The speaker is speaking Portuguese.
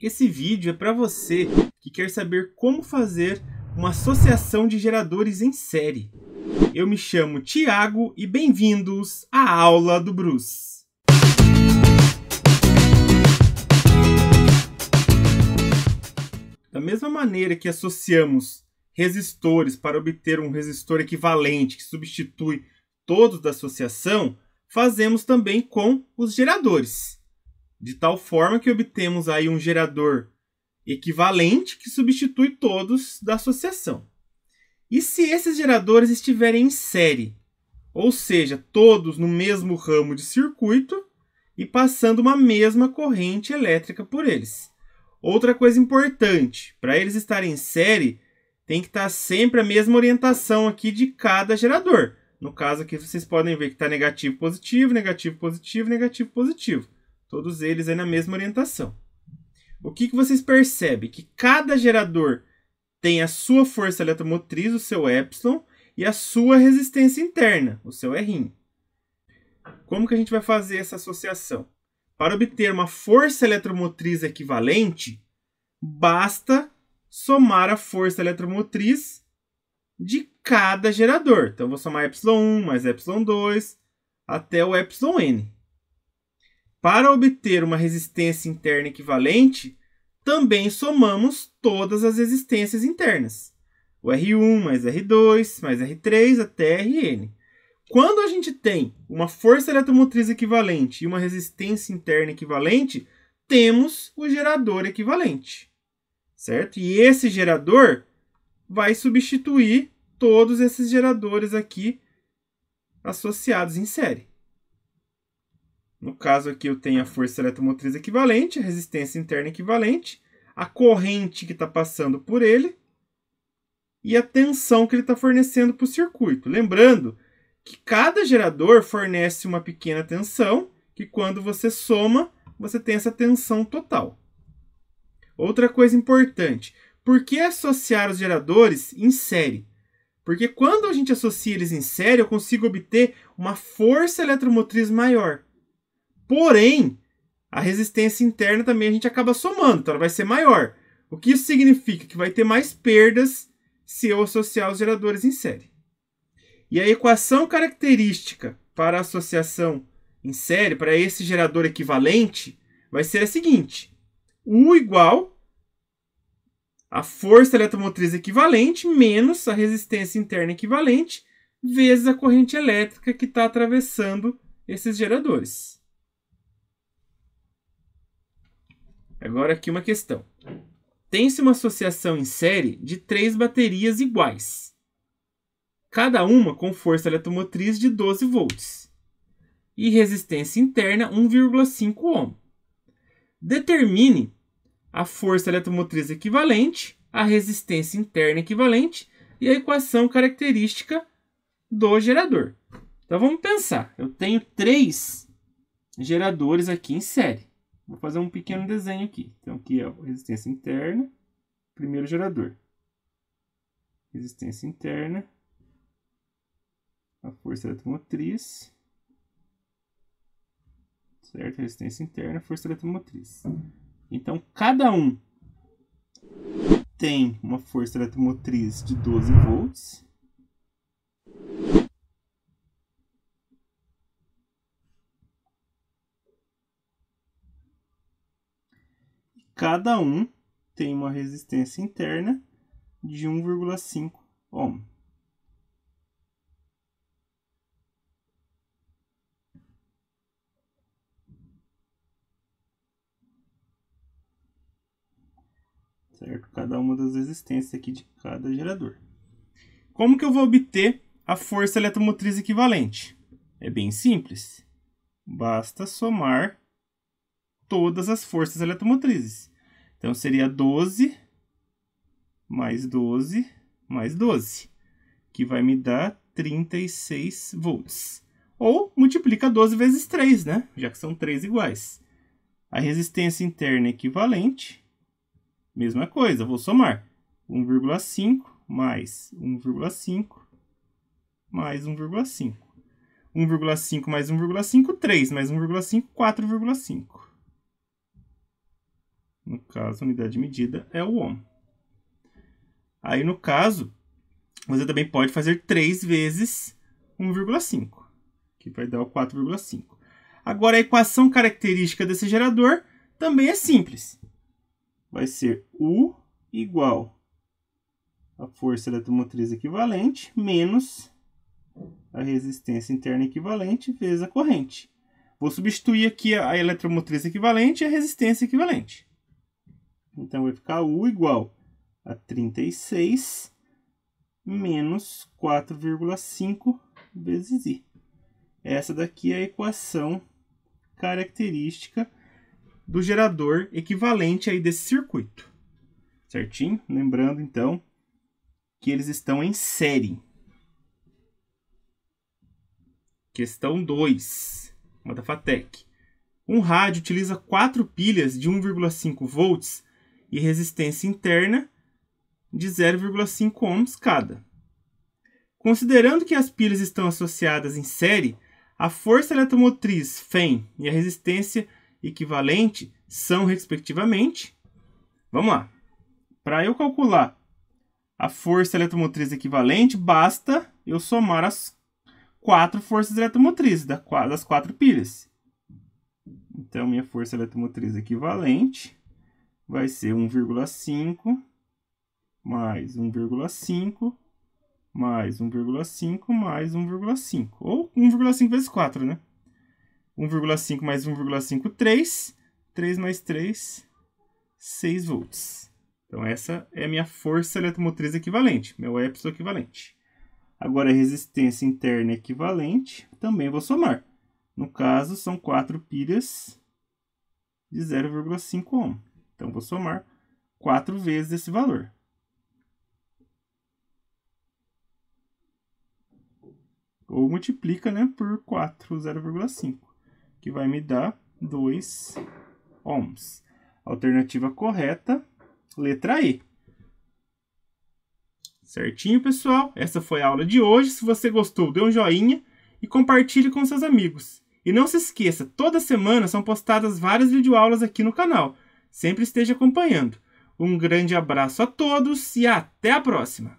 Esse vídeo é para você que quer saber como fazer uma associação de geradores em série. Eu me chamo Thiago e bem-vindos à aula do Bruce. Da mesma maneira que associamos resistores para obter um resistor equivalente que substitui todos da associação, fazemos também com os geradores. De tal forma que obtemos aí um gerador equivalente que substitui todos da associação. E se esses geradores estiverem em série, ou seja, todos no mesmo ramo de circuito e passando uma mesma corrente elétrica por eles. Outra coisa importante, para eles estarem em série, tem que estar sempre a mesma orientação aqui de cada gerador. No caso aqui vocês podem ver que está negativo, positivo, negativo, positivo, negativo, positivo. Todos eles aí na mesma orientação. O que vocês percebem? Que cada gerador tem a sua força eletromotriz, o seu epsilon, e a sua resistência interna, o seu R'. Como que a gente vai fazer essa associação? Para obter uma força eletromotriz equivalente, basta somar a força eletromotriz de cada gerador. Então, eu vou somar epsilon 1 mais epsilon 2 até o epsilon n. Para obter uma resistência interna equivalente, também somamos todas as resistências internas. O R1 mais R2 mais R3 até Rn. Quando a gente tem uma força eletromotriz equivalente e uma resistência interna equivalente, temos o gerador equivalente. Certo? E esse gerador vai substituir todos esses geradores aqui associados em série. No caso aqui eu tenho a força eletromotriz equivalente, a resistência interna equivalente, a corrente que está passando por ele e a tensão que ele está fornecendo para o circuito. Lembrando que cada gerador fornece uma pequena tensão, que quando você soma, você tem essa tensão total. Outra coisa importante, por que associar os geradores em série? Porque quando a gente associa eles em série, eu consigo obter uma força eletromotriz maior. Porém, a resistência interna também a gente acaba somando, então ela vai ser maior. O que isso significa? Que vai ter mais perdas se eu associar os geradores em série. E a equação característica para a associação em série, para esse gerador equivalente, vai ser a seguinte. U igual a força eletromotriz equivalente menos a resistência interna equivalente vezes a corrente elétrica que está atravessando esses geradores. Agora aqui uma questão. Tem-se uma associação em série de 3 baterias iguais, cada uma com força eletromotriz de 12 volts e resistência interna 1,5 ohm. Determine a força eletromotriz equivalente, a resistência interna equivalente e a equação característica do gerador. Então vamos pensar. Eu tenho 3 geradores aqui em série. Vou fazer um pequeno desenho aqui. Então aqui é a resistência interna, primeiro gerador. Resistência interna, a força eletromotriz, certo? Resistência interna, força eletromotriz. Então cada um tem uma força eletromotriz de 12 volts. Cada um tem uma resistência interna de 1,5 ohm. Certo? Cada uma das resistências aqui de cada gerador. Como que eu vou obter a força eletromotriz equivalente? É bem simples. Basta somar todas as forças eletromotrizes. Então, seria 12 mais 12 mais 12, que vai me dar 36 volts. Ou multiplica 12 vezes 3, né? Já que são 3 iguais. A resistência interna equivalente, mesma coisa, vou somar 1,5 mais 1,5 mais 1,5. 1,5 mais 1,5, 3 mais 1,5, 4,5. No caso, a unidade de medida é o ohm. Aí, no caso, você também pode fazer 3 vezes 1,5, que vai dar o 4,5. Agora, a equação característica desse gerador também é simples. Vai ser U igual a força eletromotriz equivalente menos a resistência interna equivalente vezes a corrente. Vou substituir aqui a eletromotriz equivalente e a resistência equivalente. Então, vai ficar U igual a 36 menos 4,5 vezes I. Essa daqui é a equação característica do gerador equivalente aí desse circuito. Certinho? Lembrando, então, que eles estão em série. Questão 2, uma da FATEC. Um rádio utiliza 4 pilhas de 1,5 volts e resistência interna de 0,5 ohms cada. Considerando que as pilhas estão associadas em série, a força eletromotriz Fem e a resistência equivalente são, respectivamente... Vamos lá. Para eu calcular a força eletromotriz equivalente, basta eu somar as 4 forças eletromotrizes das 4 pilhas. Então, minha força eletromotriz equivalente vai ser 1,5 mais 1,5 mais 1,5 mais 1,5. Ou 1,5 vezes 4, né? 1,5 mais 1,5, 3. 3 mais 3, 6 volts. Então, essa é a minha força eletromotriz equivalente, meu epsilon equivalente. Agora, a resistência interna equivalente, também vou somar. No caso, são 4 pilhas de 0,5 ohm. Então, vou somar 4 vezes esse valor. Ou multiplica, né, por 4, 0,5, que vai me dar 2 ohms. Alternativa correta, letra E. Certinho, pessoal? Essa foi a aula de hoje. Se você gostou, dê um joinha e compartilhe com seus amigos. E não se esqueça, toda semana são postadas várias videoaulas aqui no canal. Sempre esteja acompanhando. Um grande abraço a todos e até a próxima!